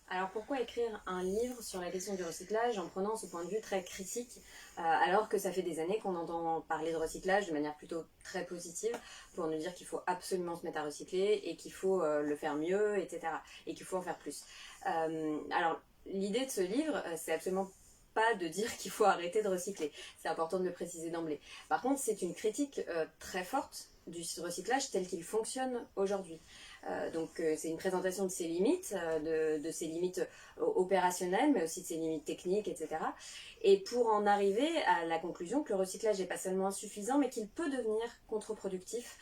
Alors pourquoi écrire un livre sur la question du recyclage en prenant ce point de vue très critique alors que ça fait des années qu'on entend parler de recyclage de manière plutôt très positive pour nous dire qu'il faut absolument se mettre à recycler et qu'il faut le faire mieux, etc. Et qu'il faut en faire plus. Alors l'idée de ce livre, c'est absolument pas de dire qu'il faut arrêter de recycler. C'est important de le préciser d'emblée. Par contre, c'est une critique très forte du recyclage tel qu'il fonctionne aujourd'hui. C'est une présentation de ses limites, de ses limites opérationnelles, mais aussi de ses limites techniques, etc. Et pour en arriver à la conclusion que le recyclage n'est pas seulement insuffisant, mais qu'il peut devenir contre-productif,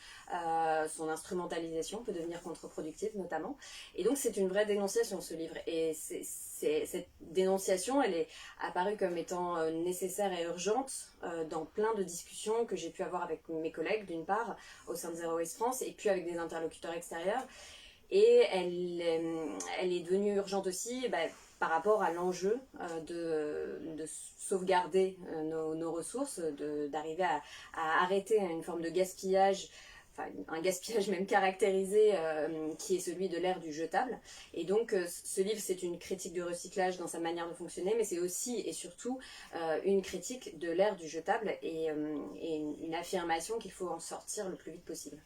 son instrumentalisation peut devenir contre-productive notamment. Et donc c'est une vraie dénonciation ce livre. Et cette dénonciation, elle est apparue comme étant nécessaire et urgente dans plein de discussions que j'ai pu avoir avec mes collègues d'une part au sein de Zero Waste France et puis avec des interlocuteurs extérieurs. Et elle est devenue urgente aussi par rapport à l'enjeu de sauvegarder nos ressources, d'arriver à arrêter une forme de gaspillage, enfin un gaspillage même caractérisé qui est celui de l'ère du jetable. Et donc ce livre c'est une critique du recyclage dans sa manière de fonctionner, mais c'est aussi et surtout une critique de l'ère du jetable et une affirmation qu'il faut en sortir le plus vite possible.